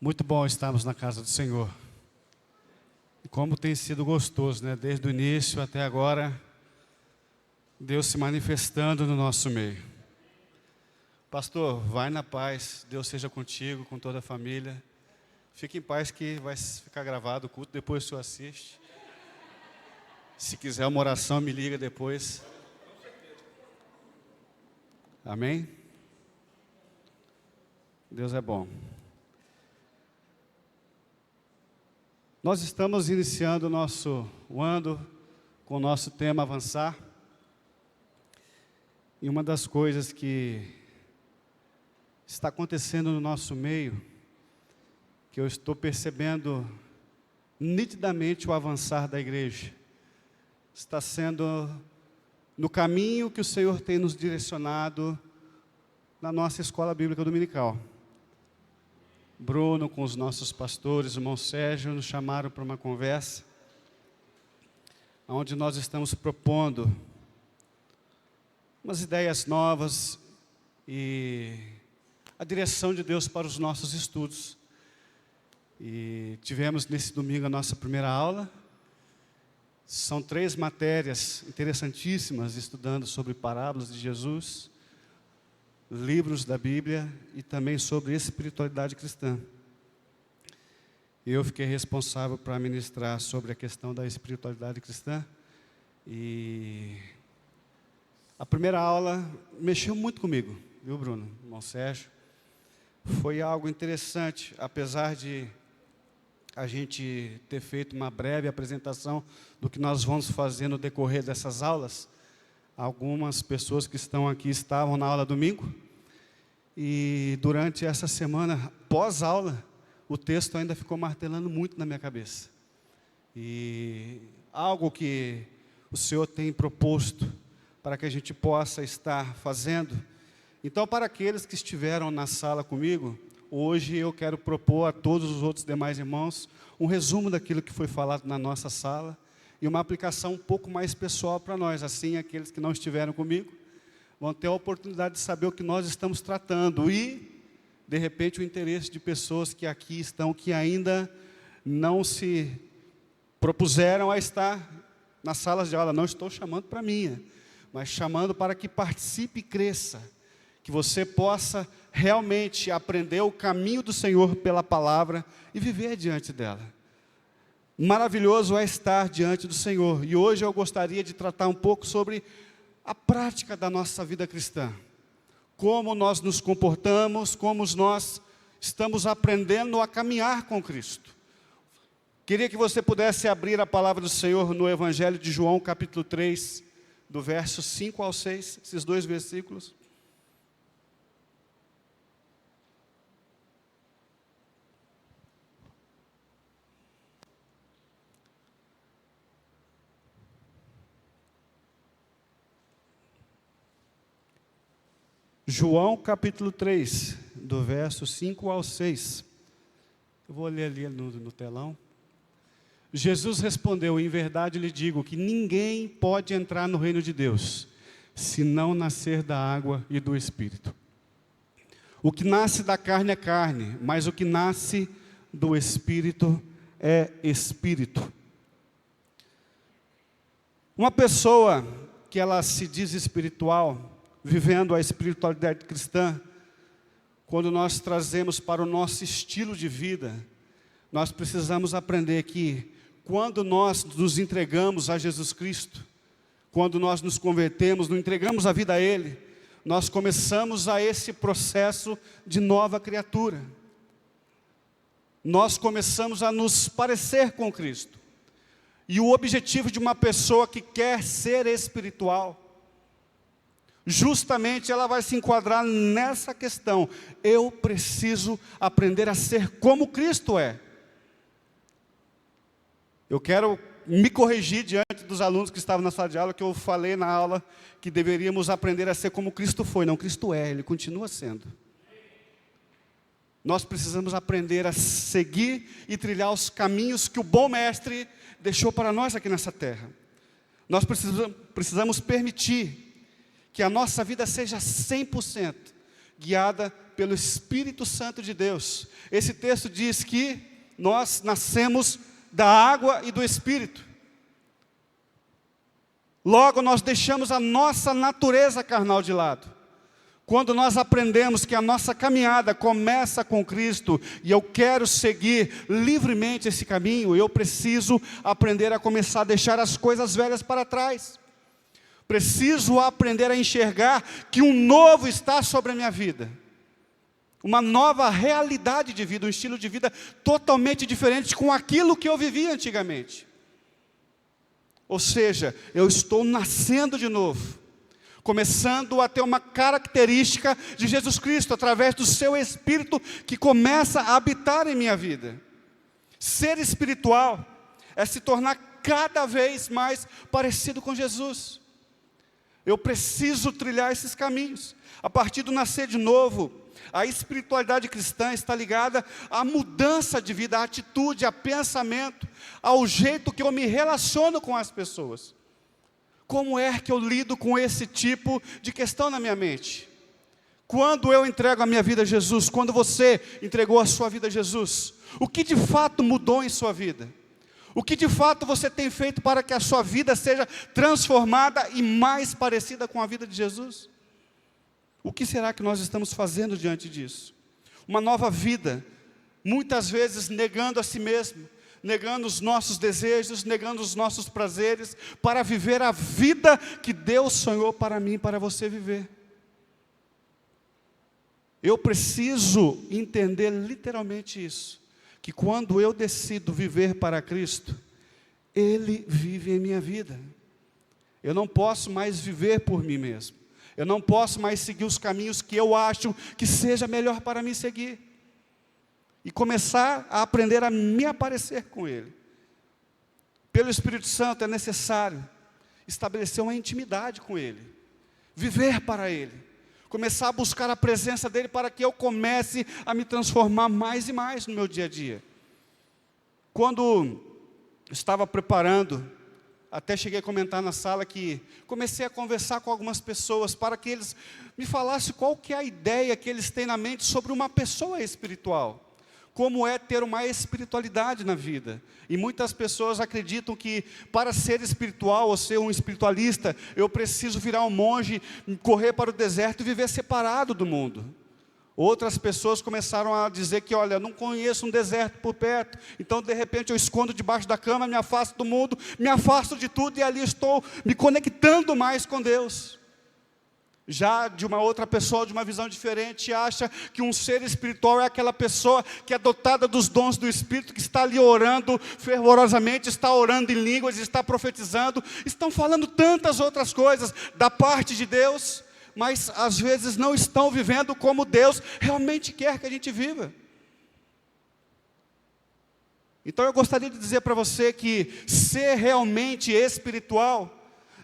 Muito bom estarmos na casa do Senhor. E como tem sido gostoso, né? Desde o início até agora, Deus se manifestando no nosso meio. Pastor, vai na paz, Deus seja contigo, com toda a família. Fique em paz que vai ficar gravado o culto, depois o senhor assiste. Se quiser uma oração, me liga depois. Amém? Deus é bom. Nós estamos iniciando o nosso ano com o nosso tema Avançar. E uma das coisas que está acontecendo no nosso meio, que eu estou percebendo nitidamente o avançar da igreja, está sendo no caminho que o Senhor tem nos direcionado na nossa escola bíblica dominical. Bruno, com os nossos pastores, o irmão Sérgio, nos chamaram para uma conversa, onde nós estamos propondo umas ideias novas e a direção de Deus para os nossos estudos. E tivemos nesse domingo a nossa primeira aula. São 3 matérias interessantíssimas, estudando sobre parábolas de Jesus, livros da Bíblia e também sobre espiritualidade cristã. Eu fiquei responsável para ministrar sobre a questão da espiritualidade cristã. E a primeira aula mexeu muito comigo, viu, Bruno, irmão Sérgio? Foi algo interessante, apesar de a gente ter feito uma breve apresentação do que nós vamos fazer no decorrer dessas aulas. Algumas pessoas que estão aqui estavam na aula domingo, e durante essa semana, pós-aula, o texto ainda ficou martelando muito na minha cabeça. E algo que o Senhor tem proposto para que a gente possa estar fazendo. Então, para aqueles que estiveram na sala comigo, hoje eu quero propor a todos os outros demais irmãos um resumo daquilo que foi falado na nossa sala e uma aplicação um pouco mais pessoal para nós. Assim, aqueles que não estiveram comigo vão ter a oportunidade de saber o que nós estamos tratando e, de repente, o interesse de pessoas que aqui estão, que ainda não se propuseram a estar nas salas de aula. Não estou chamando para minha, mas chamando para que participe e cresça, que você possa realmente aprender o caminho do Senhor pela palavra e viver diante dela. Maravilhoso é estar diante do Senhor. E hoje eu gostaria de tratar um pouco sobre a prática da nossa vida cristã. Como nós nos comportamos, como nós estamos aprendendo a caminhar com Cristo. Queria que você pudesse abrir a palavra do Senhor no Evangelho de João, capítulo 3, do verso 5 ao 6, esses 2 versículos. João capítulo 3, do verso 5 ao 6. Eu vou ler ali no telão. Jesus respondeu: em verdade lhe digo que ninguém pode entrar no reino de Deus, se não nascer da água e do Espírito. O que nasce da carne é carne, mas o que nasce do Espírito é Espírito. Uma pessoa que ela se diz espiritual, vivendo a espiritualidade cristã, quando nós trazemos para o nosso estilo de vida, nós precisamos aprender que, quando nós nos entregamos a Jesus Cristo, quando nós nos convertemos, nos entregamos a vida a Ele, nós começamos a esse processo de nova criatura. Nós começamos a nos parecer com Cristo. E o objetivo de uma pessoa que quer ser espiritual, justamente ela vai se enquadrar nessa questão. Eu preciso aprender a ser como Cristo é. Eu quero me corrigir diante dos alunos que estavam na sala de aula, que eu falei na aula que deveríamos aprender a ser como Cristo foi. Não, Cristo é, Ele continua sendo. Nós precisamos aprender a seguir e trilhar os caminhos que o bom mestre deixou para nós aqui nessa terra. Nós precisamos permitir que a nossa vida seja 100% guiada pelo Espírito Santo de Deus. Esse texto diz que nós nascemos da água e do Espírito. Logo, nós deixamos a nossa natureza carnal de lado. Quando nós aprendemos que a nossa caminhada começa com Cristo, e eu quero seguir livremente esse caminho, eu preciso aprender a começar a deixar as coisas velhas para trás. Preciso aprender a enxergar que um novo está sobre a minha vida. Uma nova realidade de vida, um estilo de vida totalmente diferente com aquilo que eu vivia antigamente. Ou seja, eu estou nascendo de novo, começando a ter uma característica de Jesus Cristo, através do seu Espírito, que começa a habitar em minha vida. Ser espiritual é se tornar cada vez mais parecido com Jesus. Eu preciso trilhar esses caminhos. A partir do nascer de novo, a espiritualidade cristã está ligada à mudança de vida, à atitude, a pensamento, ao jeito que eu me relaciono com as pessoas. Como é que eu lido com esse tipo de questão na minha mente? Quando eu entrego a minha vida a Jesus, quando você entregou a sua vida a Jesus, o que de fato mudou em sua vida? O que de fato você tem feito para que a sua vida seja transformada e mais parecida com a vida de Jesus? O que será que nós estamos fazendo diante disso? Uma nova vida, muitas vezes negando a si mesmo, negando os nossos desejos, negando os nossos prazeres, para viver a vida que Deus sonhou para mim e para você viver. Eu preciso entender literalmente isso, que quando eu decido viver para Cristo, Ele vive em minha vida. Eu não posso mais viver por mim mesmo. Eu não posso mais seguir os caminhos que eu acho que seja melhor para mim seguir. E começar a aprender a me aparecer com Ele. Pelo Espírito Santo é necessário estabelecer uma intimidade com Ele. Viver para Ele. Começar a buscar a presença dEle para que eu comece a me transformar mais e mais no meu dia a dia. Quando estava preparando, até cheguei a comentar na sala que comecei a conversar com algumas pessoas para que eles me falassem qual que é a ideia que eles têm na mente sobre uma pessoa espiritual. Como é ter uma espiritualidade na vida. E muitas pessoas acreditam que para ser espiritual ou ser um espiritualista, eu preciso virar um monge, correr para o deserto e viver separado do mundo. Outras pessoas começaram a dizer que, olha, não conheço um deserto por perto, então de repente eu escondo debaixo da cama, me afasto do mundo, me afasto de tudo e ali estou me conectando mais com Deus. Já de uma outra pessoa, de uma visão diferente, acha que um ser espiritual é aquela pessoa que é dotada dos dons do Espírito, que está ali orando fervorosamente, está orando em línguas, está profetizando, estão falando tantas outras coisas da parte de Deus, mas às vezes não estão vivendo como Deus realmente quer que a gente viva. Então eu gostaria de dizer para você que ser realmente espiritual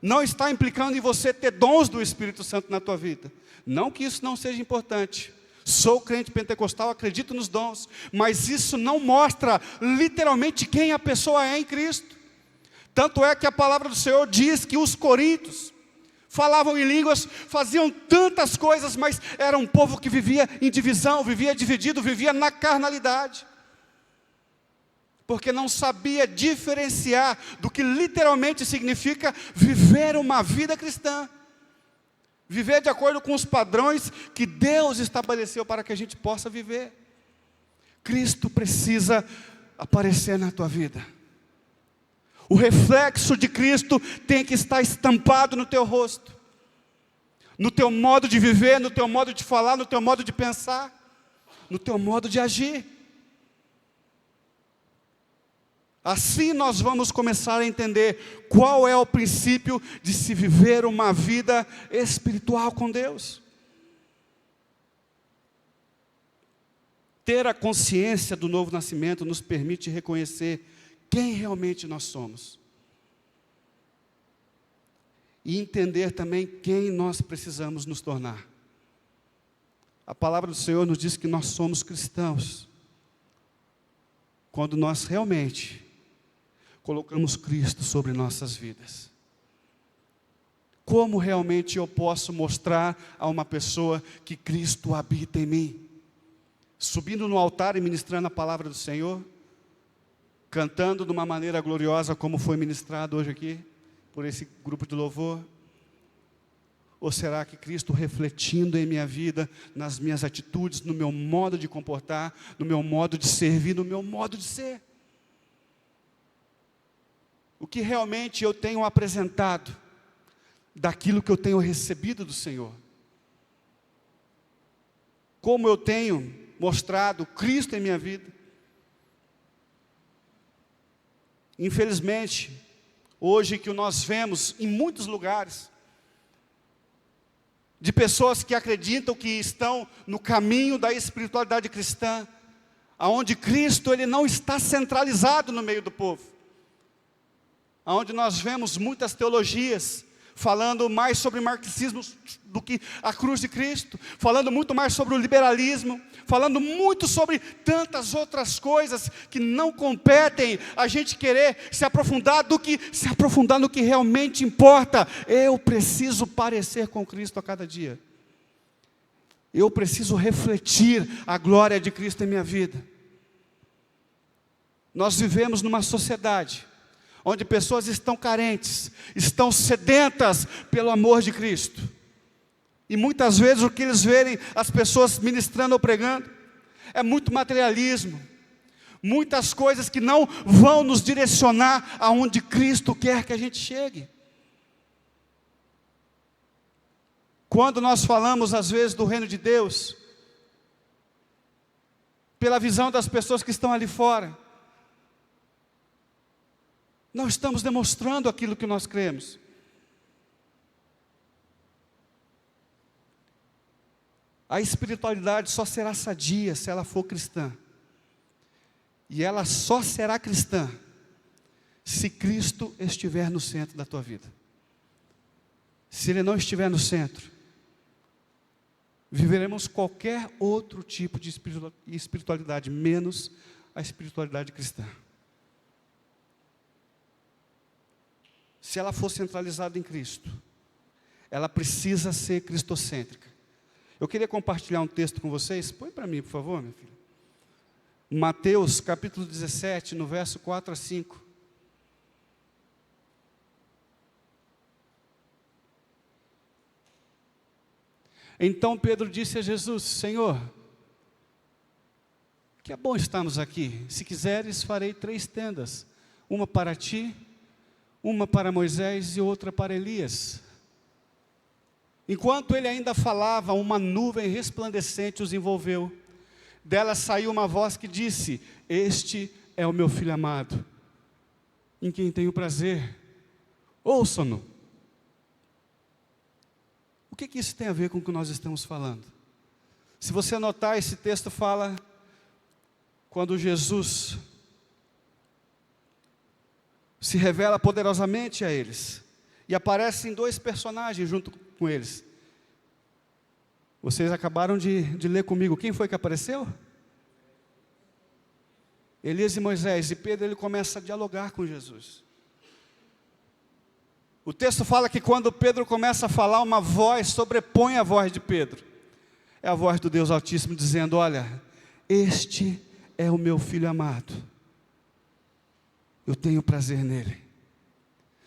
não está implicando em você ter dons do Espírito Santo na tua vida. Não que isso não seja importante. Sou crente pentecostal, acredito nos dons, mas isso não mostra literalmente quem a pessoa é em Cristo. Tanto é que a palavra do Senhor diz que os coríntios falavam em línguas, faziam tantas coisas, mas era um povo que vivia em divisão, vivia dividido, vivia na carnalidade. Porque não sabia diferenciar do que literalmente significa viver uma vida cristã. Viver de acordo com os padrões que Deus estabeleceu para que a gente possa viver. Cristo precisa aparecer na tua vida. O reflexo de Cristo tem que estar estampado no teu rosto. No teu modo de viver, no teu modo de falar, no teu modo de pensar, no teu modo de agir. Assim nós vamos começar a entender qual é o princípio de se viver uma vida espiritual com Deus. Ter a consciência do novo nascimento nos permite reconhecer quem realmente nós somos. E entender também quem nós precisamos nos tornar. A palavra do Senhor nos diz que nós somos cristãos quando nós realmente colocamos Cristo sobre nossas vidas. como realmente eu posso mostrar a uma pessoa que Cristo habita em mim? Subindo no altar e ministrando a palavra do Senhor? Cantando de uma maneira gloriosa como foi ministrado hoje aqui, por esse grupo de louvor? Ou será que Cristo refletindo em minha vida, nas minhas atitudes, no meu modo de comportar, no meu modo de servir, no meu modo de ser? O que realmente eu tenho apresentado daquilo que eu tenho recebido do Senhor? Como eu tenho mostrado Cristo em minha vida? Infelizmente, hoje que nós vemos em muitos lugares, de pessoas que acreditam que estão no caminho da espiritualidade cristã, aonde Cristo ele não está centralizado no meio do povo, aonde nós vemos muitas teologias falando mais sobre marxismo do que a cruz de Cristo, falando muito mais sobre o liberalismo, falando muito sobre tantas outras coisas que não competem a gente querer se aprofundar no que realmente importa. Eu preciso parecer com Cristo a cada dia. Eu preciso refletir a glória de Cristo em minha vida. Nós vivemos numa sociedade onde pessoas estão carentes, estão sedentas pelo amor de Cristo. E muitas vezes o que eles verem as pessoas ministrando ou pregando é muito materialismo, muitas coisas que não vão nos direcionar aonde Cristo quer que a gente chegue. Quando nós falamos às vezes do reino de Deus, pela visão das pessoas que estão ali fora, não estamos demonstrando aquilo que nós cremos. A espiritualidade só será sadia se ela for cristã. E ela só será cristã se Cristo estiver no centro da tua vida. Se Ele não estiver no centro, viveremos qualquer outro tipo de espiritualidade, menos a espiritualidade cristã. Se ela for centralizada em Cristo, ela precisa ser cristocêntrica. Eu queria compartilhar um texto com vocês. Põe para mim, por favor, minha filha. Mateus, capítulo 17, no verso 4 a 5. Então Pedro disse a Jesus: Senhor, que é bom estarmos aqui. Se quiseres, farei 3 tendas. Uma para ti, uma para Moisés e outra para Elias. Enquanto ele ainda falava, uma nuvem resplandecente os envolveu. Dela saiu uma voz que disse: Este é o meu filho amado, em quem tenho prazer. Ouçam-no. O que isso tem a ver com o que nós estamos falando? Se você notar, esse texto fala quando Jesus se revela poderosamente a eles, e aparecem 2 personagens junto com eles. Vocês acabaram de ler comigo, quem foi que apareceu? Elias e Moisés, e Pedro ele começa a dialogar com Jesus. O texto fala que quando Pedro começa a falar, uma voz sobrepõe a voz de Pedro. É a voz do Deus Altíssimo dizendo: olha, este é o meu filho amado, eu tenho prazer nele.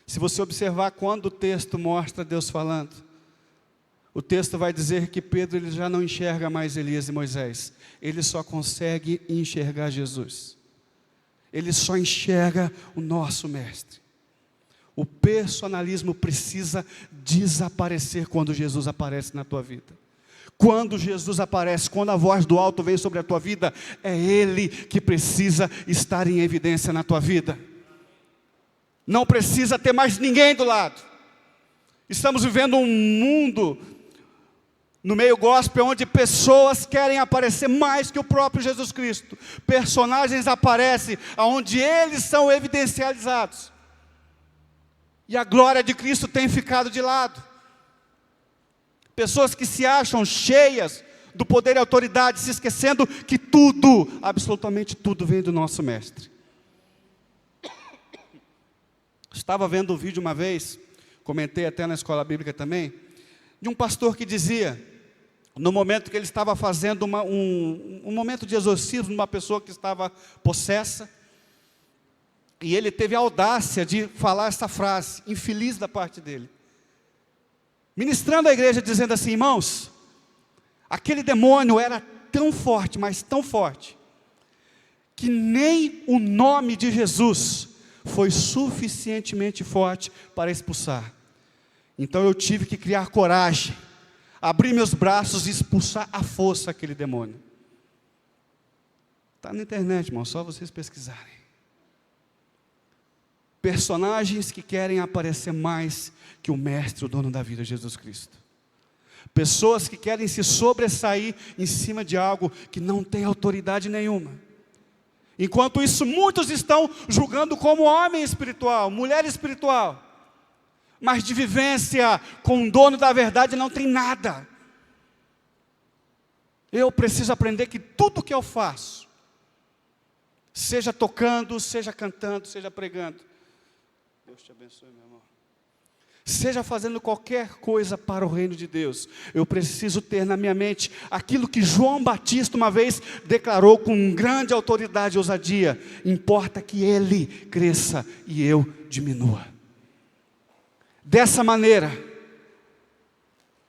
Se você observar quando o texto mostra Deus falando, o texto vai dizer que Pedro ele já não enxerga mais Elias e Moisés, ele só consegue enxergar Jesus. Ele só enxerga o nosso mestre. O personalismo precisa desaparecer quando Jesus aparece na tua vida. Quando Jesus aparece, quando a voz do alto vem sobre a tua vida, é Ele que precisa estar em evidência na tua vida. Não precisa ter mais ninguém do lado. Estamos vivendo um mundo no meio gospel onde pessoas querem aparecer mais que o próprio Jesus Cristo. Personagens aparecem onde eles são evidencializados. E a glória de Cristo tem ficado de lado. Pessoas que se acham cheias do poder e autoridade, se esquecendo que tudo, absolutamente tudo, vem do nosso mestre. Estava vendo um vídeo uma vez, comentei até na escola bíblica também, de um pastor que dizia, no momento que ele estava fazendo um momento de exorcismo numa pessoa que estava possessa, e ele teve a audácia de falar essa frase, infeliz da parte dele, ministrando a igreja, dizendo assim: irmãos, aquele demônio era tão forte, mas tão forte, que nem o nome de Jesus foi suficientemente forte para expulsar. Então eu tive que criar coragem, abrir meus braços e expulsar à força aquele demônio. Está na internet, irmão, só vocês pesquisarem. Personagens que querem aparecer mais que o mestre, o dono da vida, Jesus Cristo. Pessoas que querem se sobressair em cima de algo que não tem autoridade nenhuma. Enquanto isso, muitos estão julgando como homem espiritual, mulher espiritual, mas de vivência com o dono da verdade não tem nada. Eu preciso aprender que tudo que eu faço, seja tocando, seja cantando, seja pregando, Deus te abençoe, meu irmão, seja fazendo qualquer coisa para o reino de Deus, eu preciso ter na minha mente aquilo que João Batista uma vez declarou com grande autoridade e ousadia: importa que ele cresça e eu diminua. Dessa maneira,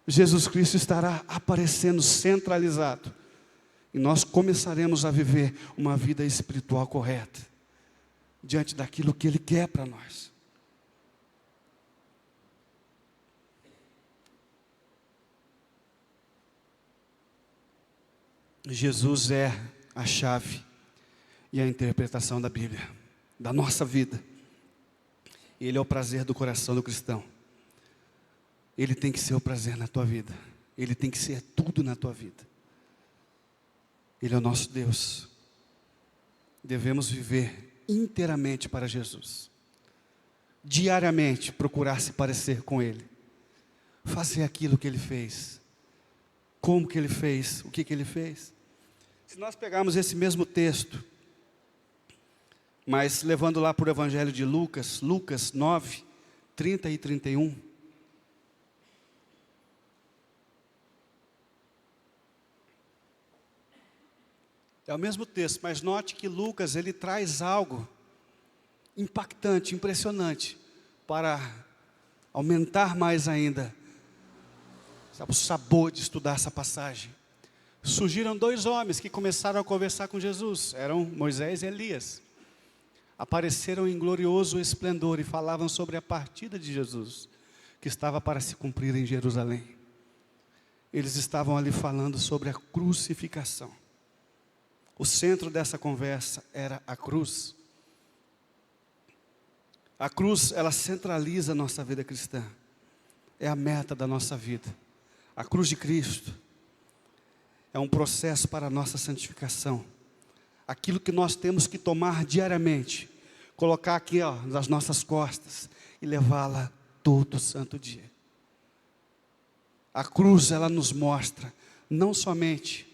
Jesus Cristo estará aparecendo centralizado, e nós começaremos a viver uma vida espiritual correta, diante daquilo que Ele quer para nós. Jesus é a chave e a interpretação da Bíblia, da nossa vida. Ele é o prazer do coração do cristão. Ele tem que ser o prazer na tua vida. Ele tem que ser tudo na tua vida. Ele é o nosso Deus. Devemos viver inteiramente para Jesus. Diariamente procurar se parecer com Ele. Fazer aquilo que Ele fez. Como que Ele fez? O que Ele fez? Se nós pegarmos esse mesmo texto, mas levando lá para o Evangelho de Lucas, Lucas 9, 30 e 31. É o mesmo texto, mas note que Lucas, ele traz algo impactante, impressionante, para aumentar mais ainda, sabe, o sabor de estudar essa passagem. Surgiram dois homens que começaram a conversar com Jesus, eram Moisés e Elias. Apareceram em glorioso esplendor e falavam sobre a partida de Jesus, que estava para se cumprir em Jerusalém. Eles estavam ali falando sobre a crucificação. O centro dessa conversa era a cruz. A cruz, ela centraliza a nossa vida cristã. É a meta da nossa vida. A cruz de Cristo é um processo para a nossa santificação. Aquilo que nós temos que tomar diariamente, colocar aqui nas nossas costas e levá-la todo santo dia. A cruz, ela nos mostra não somente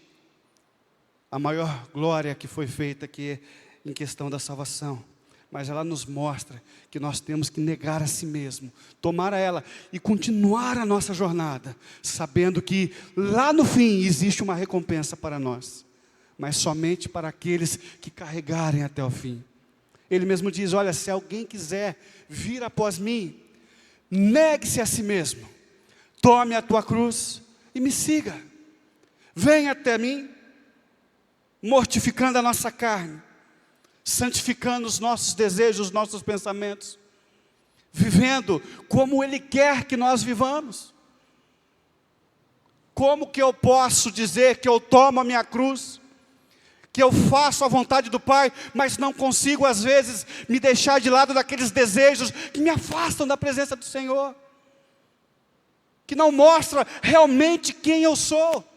a maior glória que foi feita aqui em questão da salvação, mas ela nos mostra que nós temos que negar a si mesmo, tomar a ela e continuar a nossa jornada, sabendo que lá no fim existe uma recompensa para nós, mas somente para aqueles que carregarem até o fim. Ele mesmo diz: olha, se alguém quiser vir após mim, negue-se a si mesmo, tome a tua cruz e me siga. Venha até mim, mortificando a nossa carne, santificando os nossos desejos, os nossos pensamentos, vivendo como Ele quer que nós vivamos. Como que eu posso dizer que eu tomo a minha cruz, que eu faço a vontade do Pai, mas não consigo às vezes me deixar de lado daqueles desejos que me afastam da presença do Senhor, que não mostra realmente quem eu sou?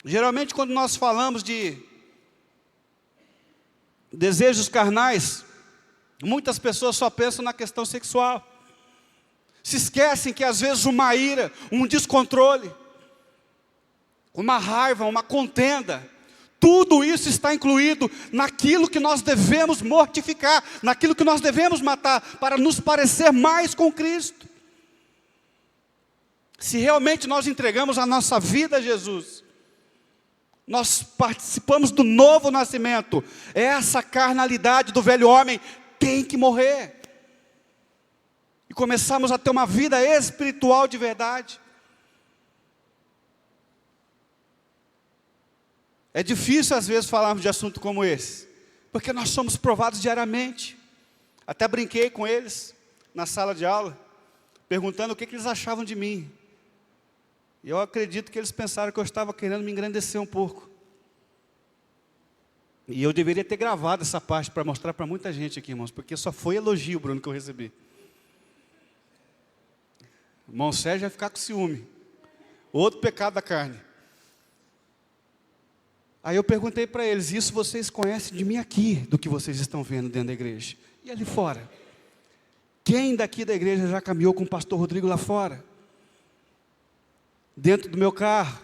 Geralmente quando nós falamos de desejos carnais, muitas pessoas só pensam na questão sexual, se esquecem que às vezes uma ira, um descontrole, uma raiva, uma contenda, Tudo isso está incluído naquilo que nós devemos mortificar, naquilo que nós devemos matar, para nos parecer mais com Cristo. Se realmente nós entregamos a nossa vida a Jesus, nós participamos do novo nascimento. Essa carnalidade do velho homem tem que morrer. E começamos a ter uma vida espiritual de verdade. É difícil às vezes falarmos de assunto como esse, porque nós somos provados diariamente. Até brinquei com eles na sala de aula, perguntando o que eles achavam de mim. E eu acredito que eles pensaram que eu estava querendo me engrandecer um pouco. E eu deveria ter gravado essa parte para mostrar para muita gente aqui, irmãos, porque só foi elogio, Bruno, que eu recebi. O irmão Sérgio vai ficar com ciúme. Outro pecado da carne. Aí eu perguntei para eles, isso vocês conhecem de mim aqui, do que vocês estão vendo dentro da igreja. E ali fora? Quem daqui da igreja já caminhou com o pastor Rodrigo lá fora? Dentro do meu carro,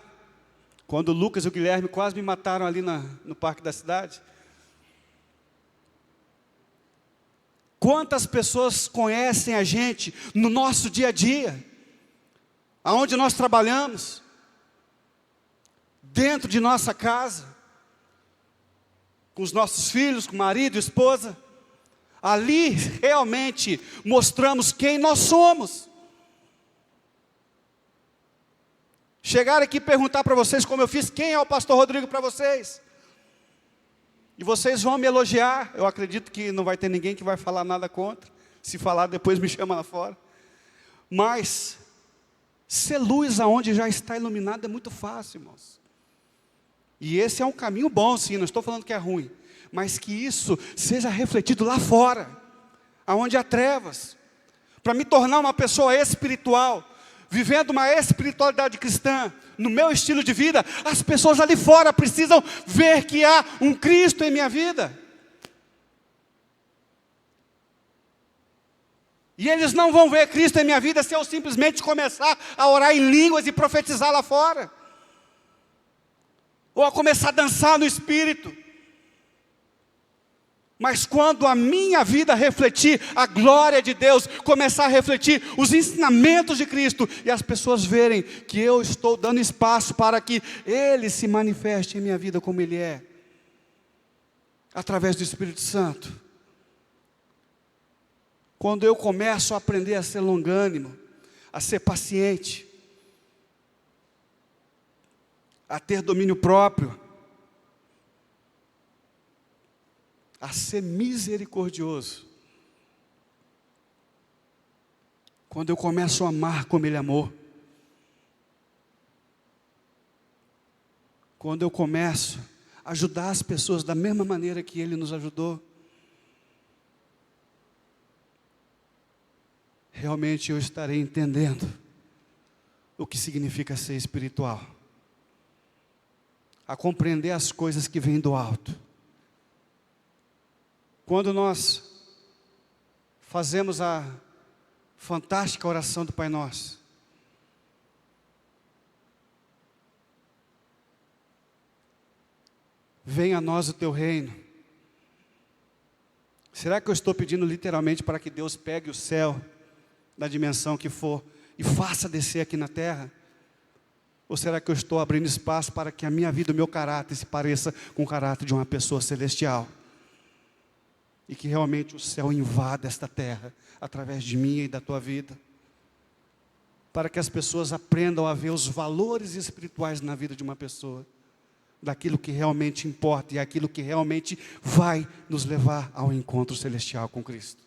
quando o Lucas e o Guilherme quase me mataram ali no parque da cidade. Quantas pessoas conhecem a gente no nosso dia a dia, aonde nós trabalhamos, dentro de nossa casa, com os nossos filhos, com o marido, esposa. Ali realmente mostramos quem nós somos. Chegar aqui e perguntar para vocês, como eu fiz, quem é o pastor Rodrigo para vocês? E vocês vão me elogiar. Eu acredito que não vai ter ninguém que vai falar nada contra. Se falar, depois me chama lá fora. Mas ser luz aonde já está iluminado é muito fácil, irmãos. E esse é um caminho bom, sim, não estou falando que é ruim. Mas que isso seja refletido lá fora, aonde há trevas. Para me tornar uma pessoa espiritual, vivendo uma espiritualidade cristã, no meu estilo de vida, as pessoas ali fora precisam ver que há um Cristo em minha vida. E eles não vão ver Cristo em minha vida se eu simplesmente começar a orar em línguas e profetizar lá fora. Ou a começar a dançar no Espírito. Mas quando a minha vida refletir a glória de Deus, começar a refletir os ensinamentos de Cristo, e as pessoas verem que eu estou dando espaço para que Ele se manifeste em minha vida como Ele é, através do Espírito Santo. Quando eu começo a aprender a ser longânimo, a ser paciente, a ter domínio próprio, a ser misericordioso. Quando eu começo a amar como Ele amou. Quando eu começo a ajudar as pessoas da mesma maneira que Ele nos ajudou. Realmente eu estarei entendendo o que significa ser espiritual. A compreender as coisas que vêm do alto. Quando nós fazemos a fantástica oração do Pai Nosso, venha a nós o teu reino. Será que eu estou pedindo literalmente para que Deus pegue o céu, da dimensão que for, e faça descer aqui na terra? Ou será que eu estou abrindo espaço para que a minha vida, o meu caráter se pareça com o caráter de uma pessoa celestial? E que realmente o céu invada esta terra, através de mim e da tua vida. Para que as pessoas aprendam a ver os valores espirituais na vida de uma pessoa. Daquilo que realmente importa e aquilo que realmente vai nos levar ao encontro celestial com Cristo.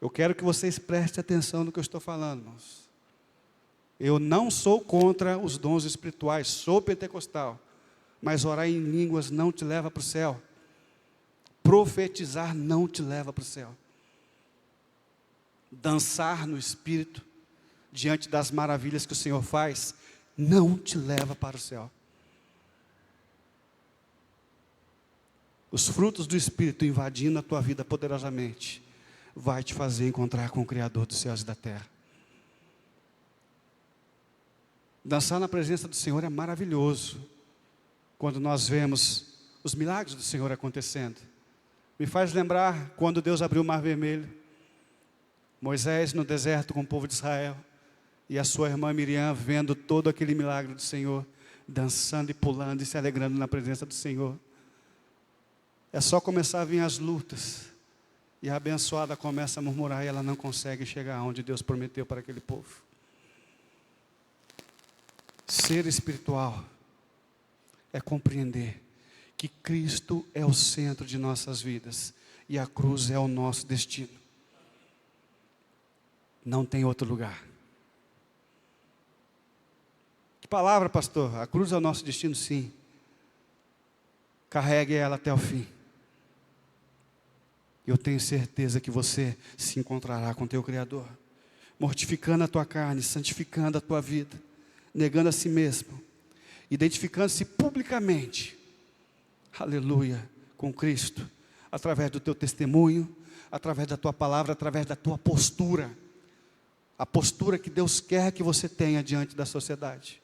Eu quero que vocês prestem atenção no que eu estou falando, irmãos. Eu não sou contra os dons espirituais, sou pentecostal. Mas orar em línguas não te leva para o céu. Profetizar não te leva para o céu. Dançar no Espírito, diante das maravilhas que o Senhor faz, não te leva para o céu. Os frutos do Espírito invadindo a tua vida poderosamente, vai te fazer encontrar com o Criador dos céus e da terra. Dançar na presença do Senhor é maravilhoso. quando nós vemos os milagres do Senhor acontecendo. Me faz lembrar quando Deus abriu o Mar Vermelho, Moisés no deserto com o povo de Israel, e a sua irmã Miriam vendo todo aquele milagre do Senhor, dançando e pulando e se alegrando na presença do Senhor. É só começar a vir as lutas, e a abençoada começa a murmurar, e ela não consegue chegar onde Deus prometeu para aquele povo. Ser espiritual é compreender que Cristo é o centro de nossas vidas, e a cruz é o nosso destino. Não tem outro lugar. Que palavra, pastor? A cruz é o nosso destino, sim. Carregue ela até o fim. Eu tenho certeza que você se encontrará com teu Criador, mortificando a tua carne, santificando a tua vida, negando a si mesmo, identificando-se publicamente, aleluia, com Cristo, através do teu testemunho, através da tua palavra, através da tua postura, a postura que Deus quer que você tenha diante da sociedade.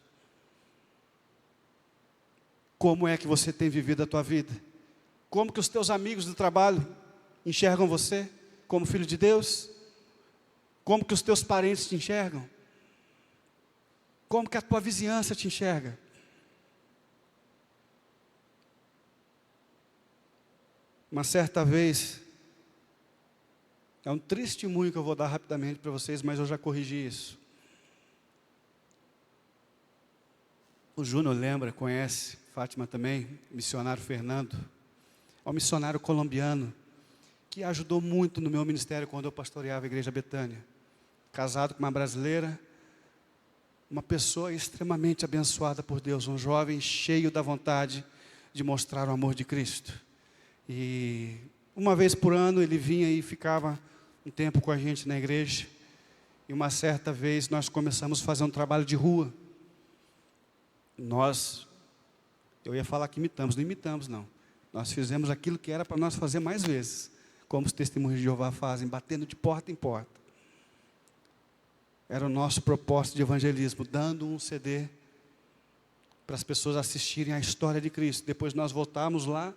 Como é que você tem vivido a tua vida? Como que os teus amigos do trabalho enxergam você como filho de Deus? Como que os teus parentes te enxergam? Como que a tua vizinhança te enxerga? Uma certa vez, é um triste testemunho que eu vou dar rapidamente para vocês, mas eu já corrigi isso. O Júnior lembra, conhece, Fátima também, missionário Fernando, é um missionário colombiano, que ajudou muito no meu ministério quando eu pastoreava a Igreja Betânia. Casado com uma brasileira, uma pessoa extremamente abençoada por Deus, um jovem cheio da vontade de mostrar o amor de Cristo. E uma vez por ano ele vinha e ficava um tempo com a gente na igreja. E uma certa vez nós começamos a fazer um trabalho de rua. Eu ia falar que imitamos, não imitamos não. Nós fizemos aquilo que era para nós fazer mais vezes, como os testemunhos de Jeová fazem, batendo de porta em porta. Era o nosso propósito de evangelismo, dando um CD para as pessoas assistirem à história de Cristo. Depois nós voltávamos lá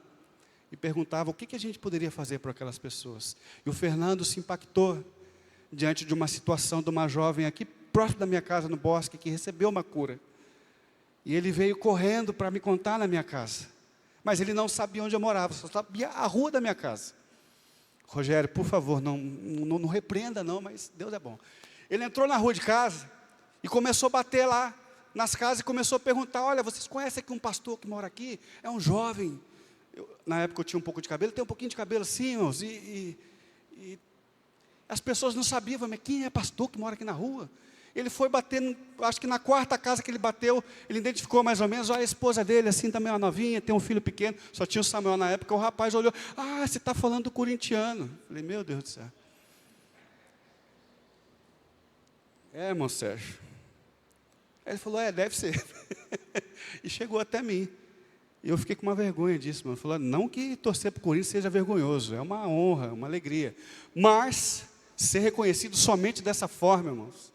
e perguntava o que a gente poderia fazer para aquelas pessoas. E o Fernando se impactou diante de uma situação de uma jovem aqui próximo da minha casa no bosque, que recebeu uma cura. E ele veio correndo para me contar na minha casa. Mas ele não sabia onde eu morava, só sabia a rua da minha casa. Rogério, por favor, não repreenda não, mas Deus é bom. Ele entrou na rua de casa e começou a bater lá nas casas e começou a perguntar, olha, vocês conhecem aqui um pastor que mora aqui? É um jovem. Na época eu tinha um pouco de cabelo, tem um pouquinho de cabelo assim, irmãos, e as pessoas não sabiam, mas quem é pastor que mora aqui na rua? Ele foi batendo, acho que na quarta casa que ele bateu, ele identificou mais ou menos, olha a esposa dele, assim também uma novinha, tem um filho pequeno, só tinha o Samuel na época, o rapaz olhou, você está falando do corintiano. Falei, meu Deus do céu. Irmão Sérgio. Aí ele falou, deve ser. E chegou até mim. E eu fiquei com uma vergonha disso, mano. Falou, não que torcer para o Corinthians seja vergonhoso, é uma honra, uma alegria. Mas, ser reconhecido somente dessa forma, irmãos.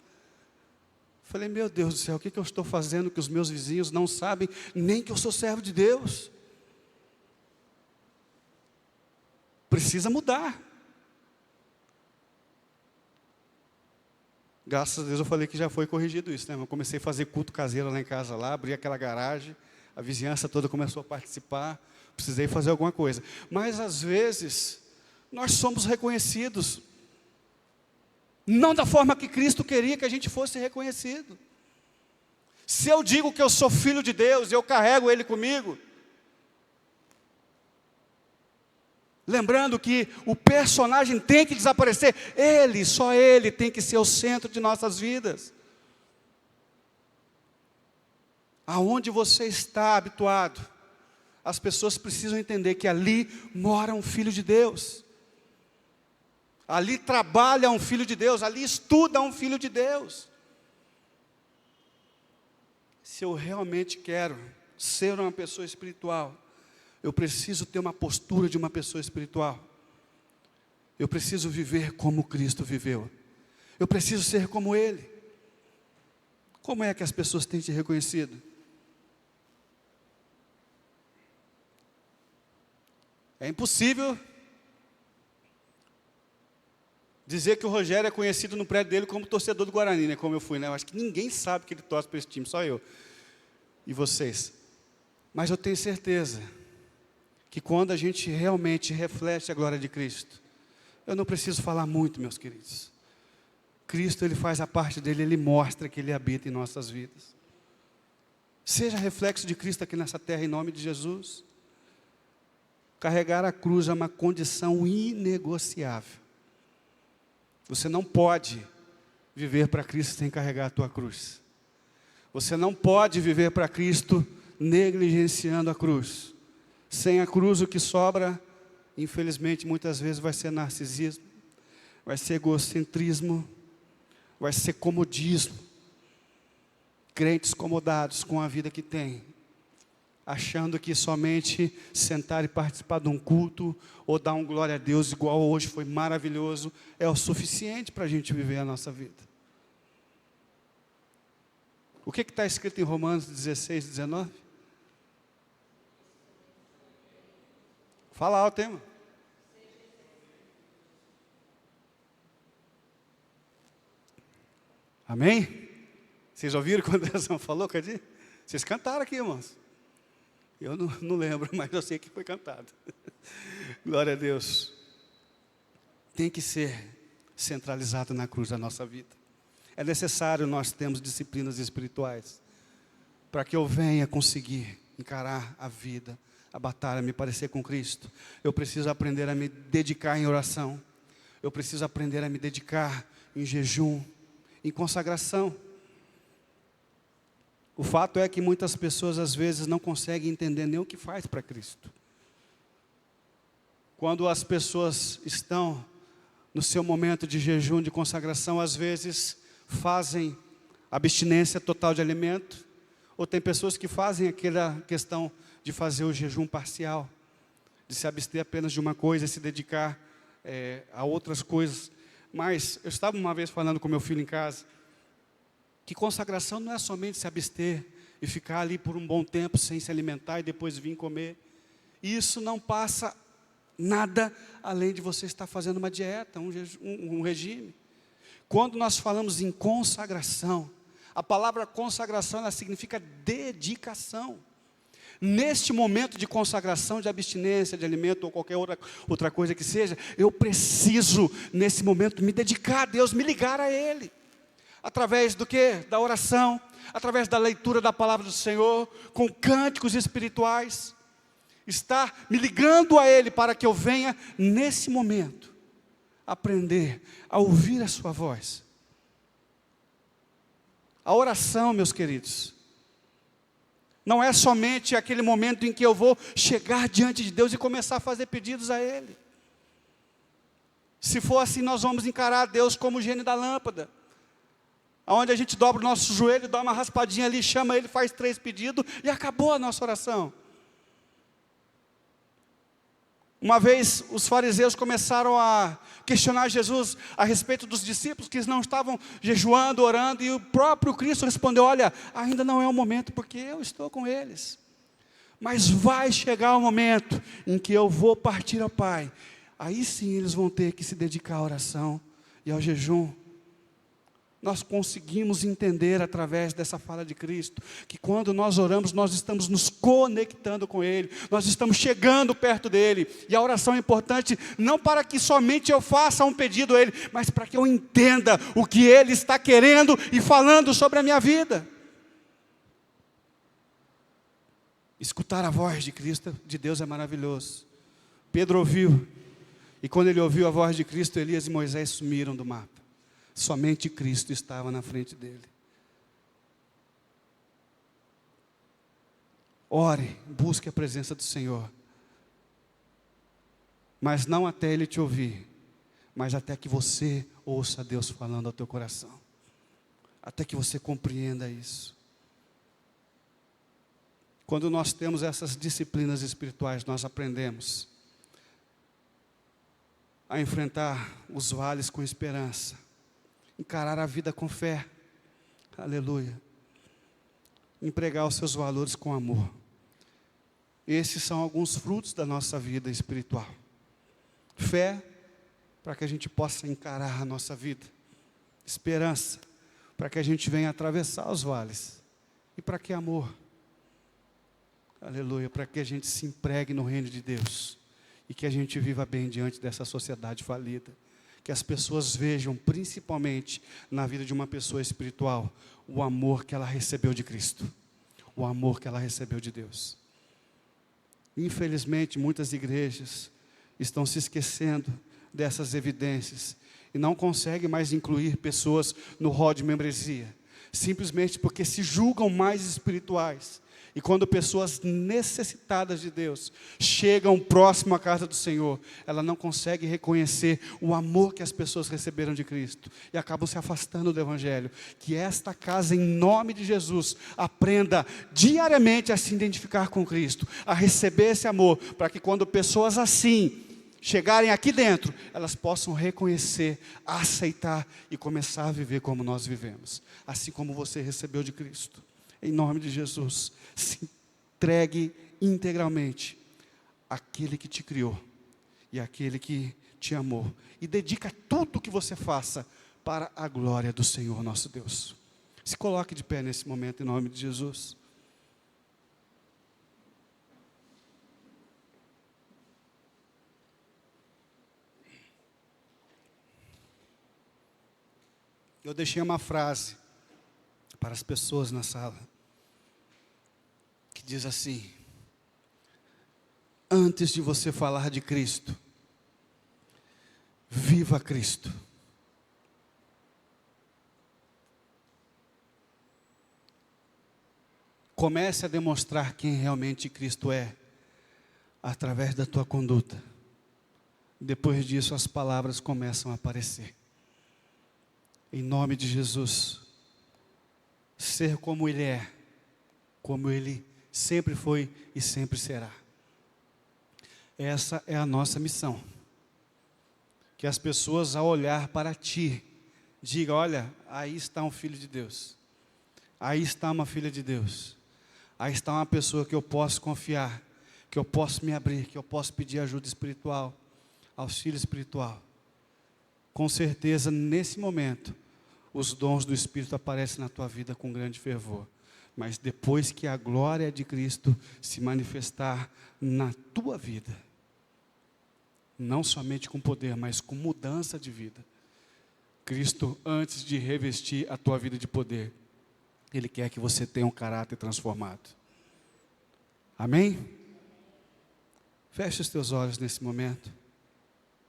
Falei, meu Deus do céu, o que eu estou fazendo que os meus vizinhos não sabem nem que eu sou servo de Deus? Precisa mudar. Graças a Deus eu falei que já foi corrigido isso, né? Eu comecei a fazer culto caseiro lá em casa, lá, abri aquela garagem, a vizinhança toda começou a participar, precisei fazer alguma coisa. Mas às vezes, nós somos reconhecidos, não da forma que Cristo queria que a gente fosse reconhecido. Se eu digo que eu sou filho de Deus, e eu carrego Ele comigo, lembrando que o personagem tem que desaparecer, Ele, só Ele tem que ser o centro de nossas vidas. Aonde você está habituado, as pessoas precisam entender que ali mora um filho de Deus. Ali trabalha um filho de Deus, ali estuda um filho de Deus. Se eu realmente quero ser uma pessoa espiritual, eu preciso ter uma postura de uma pessoa espiritual. Eu preciso viver como Cristo viveu. Eu preciso ser como Ele. Como é que as pessoas têm te reconhecido? É impossível dizer que o Rogério é conhecido no prédio dele como torcedor do Guarani, né? Como eu fui, né? Eu acho que ninguém sabe que ele torce para esse time, só eu e vocês. Mas eu tenho certeza que quando a gente realmente reflete a glória de Cristo, eu não preciso falar muito, meus queridos. Cristo, Ele faz a parte dele, Ele mostra que Ele habita em nossas vidas. Seja reflexo de Cristo aqui nessa terra, em nome de Jesus. Carregar a cruz é uma condição inegociável. Você não pode viver para Cristo sem carregar a tua cruz. Você não pode viver para Cristo negligenciando a cruz. Sem a cruz, o que sobra, infelizmente, muitas vezes vai ser narcisismo, vai ser egocentrismo, vai ser comodismo. Crentes comodados com a vida que têm, achando que somente sentar e participar de um culto, ou dar um glória a Deus, igual hoje foi maravilhoso, é o suficiente para a gente viver a nossa vida. O que está escrito em Romanos 16, 19? Fala alto, irmão. Amém? Vocês ouviram quando a Deus falou, Cadê? Vocês cantaram aqui, irmãos. Eu não lembro, mas eu sei que foi cantado. Glória a Deus. Tem que ser centralizado na cruz da nossa vida. É necessário nós termos disciplinas espirituais para que eu venha conseguir encarar a vida, a batalha, me parecer com Cristo. Eu preciso aprender a me dedicar em oração. Eu preciso aprender a me dedicar em jejum, em consagração. O fato é que muitas pessoas às vezes não conseguem entender nem o que faz para Cristo. Quando as pessoas estão no seu momento de jejum, de consagração, às vezes fazem abstinência total de alimento, ou tem pessoas que fazem aquela questão de fazer o jejum parcial, de se abster apenas de uma coisa e se dedicar a outras coisas. Mas eu estava uma vez falando com meu filho em casa, que consagração não é somente se abster e ficar ali por um bom tempo sem se alimentar e depois vir comer. Isso não passa nada além de você estar fazendo uma dieta, um regime. Quando nós falamos em consagração, a palavra consagração ela significa dedicação. Neste momento de consagração, de abstinência de alimento ou qualquer outra coisa que seja, eu preciso nesse momento me dedicar a Deus, me ligar a Ele. Através do quê? Da oração, através da leitura da palavra do Senhor, com cânticos espirituais, estar me ligando a Ele para que eu venha, nesse momento, aprender a ouvir a sua voz. A oração, meus queridos, não é somente aquele momento em que eu vou chegar diante de Deus e começar a fazer pedidos a Ele. Se for assim, nós vamos encarar Deus como o gênio da lâmpada, onde a gente dobra o nosso joelho, dá uma raspadinha ali, chama Ele, faz 3 pedidos e acabou a nossa oração. Uma vez os fariseus começaram a questionar Jesus a respeito dos discípulos que não estavam jejuando, orando, e o próprio Cristo respondeu: olha, ainda não é o momento, porque eu estou com eles. Mas vai chegar o momento em que eu vou partir ao Pai. Aí sim eles vão ter que se dedicar à oração e ao jejum. Nós conseguimos entender através dessa fala de Cristo, que quando nós oramos, nós estamos nos conectando com Ele, nós estamos chegando perto dEle, e a oração é importante, não para que somente eu faça um pedido a Ele, mas para que eu entenda o que Ele está querendo e falando sobre a minha vida. Escutar a voz de Cristo, de Deus é maravilhoso. Pedro ouviu, e quando ele ouviu a voz de Cristo, Elias e Moisés sumiram do mapa. Somente Cristo estava na frente dele. Ore, busque a presença do Senhor. Mas não até Ele te ouvir, mas até que você ouça Deus falando ao teu coração. Até que você compreenda isso. Quando nós temos essas disciplinas espirituais, nós aprendemos a enfrentar os vales com esperança. Encarar a vida com fé, aleluia, empregar os seus valores com amor. Esses são alguns frutos da nossa vida espiritual. Fé, para que a gente possa encarar a nossa vida. Esperança, para que a gente venha atravessar os vales. E para que amor? Aleluia, para que a gente se empregue no reino de Deus. E que a gente viva bem diante dessa sociedade falida. Que as pessoas vejam, principalmente na vida de uma pessoa espiritual, o amor que ela recebeu de Cristo. O amor que ela recebeu de Deus. Infelizmente, muitas igrejas estão se esquecendo dessas evidências e não conseguem mais incluir pessoas no rol de membresia, simplesmente porque se julgam mais espirituais. E quando pessoas necessitadas de Deus chegam próximo à casa do Senhor, ela não consegue reconhecer o amor que as pessoas receberam de Cristo e acabam se afastando do Evangelho. Que esta casa, em nome de Jesus, aprenda diariamente a se identificar com Cristo, a receber esse amor, para que quando pessoas assim chegarem aqui dentro, elas possam reconhecer, aceitar e começar a viver como nós vivemos, assim como você recebeu de Cristo. Em nome de Jesus, se entregue integralmente àquele que te criou e àquele que te amou. E dedica tudo o que você faça para a glória do Senhor nosso Deus. Se coloque de pé nesse momento, em nome de Jesus. Eu deixei uma frase para as pessoas na sala, que diz assim: antes de você falar de Cristo, viva Cristo. Comece a demonstrar quem realmente Cristo é, através da tua conduta. Depois disso, as palavras começam a aparecer. Em nome de Jesus, ser como Ele é, como Ele sempre foi e sempre será. Essa é a nossa missão. Que as pessoas, ao olhar para ti, digam: olha, aí está um filho de Deus. Aí está uma filha de Deus. Aí está uma pessoa que eu posso confiar, que eu posso me abrir, que eu posso pedir ajuda espiritual, auxílio espiritual. Com certeza, nesse momento, os dons do Espírito aparecem na tua vida com grande fervor. Mas depois que a glória de Cristo se manifestar na tua vida, não somente com poder, mas com mudança de vida. Cristo, antes de revestir a tua vida de poder, Ele quer que você tenha um caráter transformado. Amém? Feche os teus olhos nesse momento.